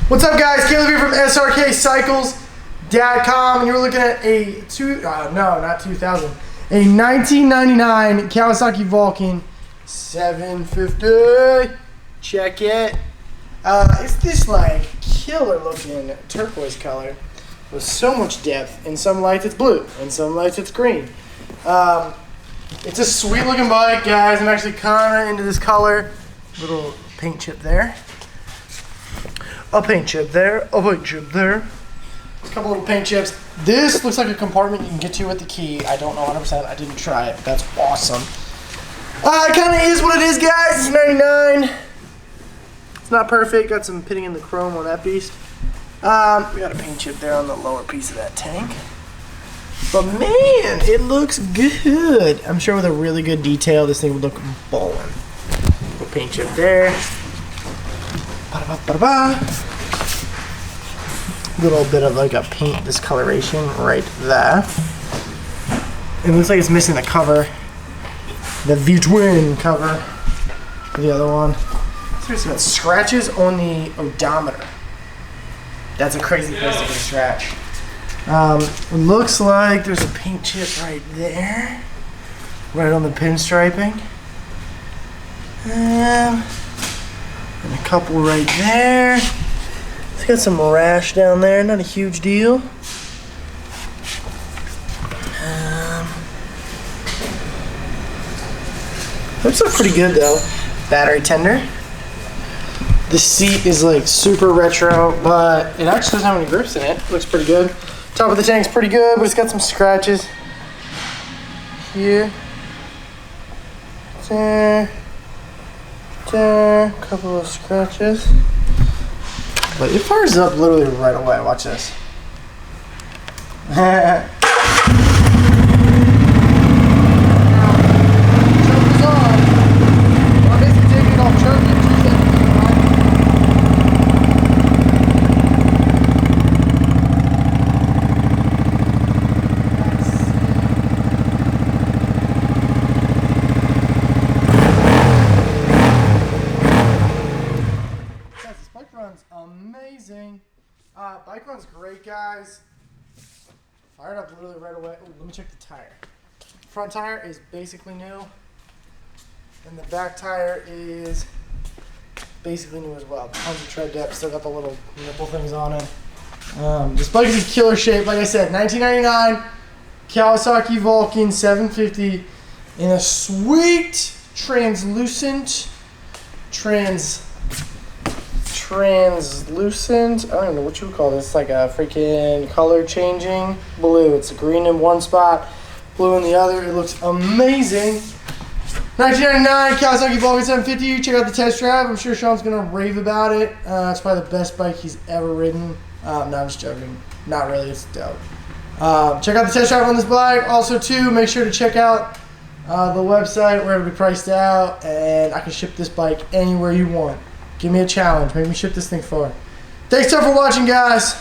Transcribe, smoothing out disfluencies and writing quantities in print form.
What's up, guys? Caleb here from Srkcycles.com, and you're looking at a 1999 Kawasai Vulcan 750. Check it. It's this like killer looking turquoise color with so much depth. In some lights it's blue, in some lights it's green. It's a sweet looking bike, guys. I'm actually kind of into this color. Little paint chip there. A paint chip there, a paint chip there. A couple little paint chips. This looks like a compartment you can get to with the key. I don't know 100%. I didn't try it. That's awesome. It kind of is what it is, guys. It's 99. It's not perfect. Got some pitting in the chrome on that beast. We got a paint chip there on the lower piece of that tank. But man, it looks good. I'm sure with a really good detail, this thing would look ballin'. Little paint chip there. Little bit of like a paint discoloration right there. It looks like it's missing the cover, the V-twin cover for the other one. Seriously, got scratches on the odometer. That's a crazy place to get a scratch. It looks like there's a paint chip right there, right on the pinstriping. And a couple right there. It's got some rash down there, not a huge deal. Looks like pretty good though. Battery tender. The seat is like super retro, but it actually doesn't have any grips in it. Looks pretty good. Top of the tank's pretty good, but it's got some scratches here. There. There, a couple of scratches. But it fires up literally right away. Watch this. Runs amazing. Bike runs great, guys. Fired up literally right away. Ooh, let me check the tire. Front tire is basically new, and the back tire is basically new as well. Tons of tread depth. Still got the little nipple things on it. This bike is in killer shape. Like I said, 1999 Kawasai Vulcan 750 in a sweet translucent translucent, I don't know what you would call this, like a freaking color changing blue. It's green in one spot, blue in the other. It looks amazing. 1999 Kawasai Vulcan 750. Check out the test drive. I'm sure Sean's gonna rave about it. It's probably the best bike he's ever ridden. No, I'm just joking. Not really, it's dope. Check out the test drive on this bike. Also too, make sure to check out the website where it'll be priced out, and I can ship this bike anywhere you want. Give me a challenge. Make me ship this thing far. Thanks so much for watching, guys.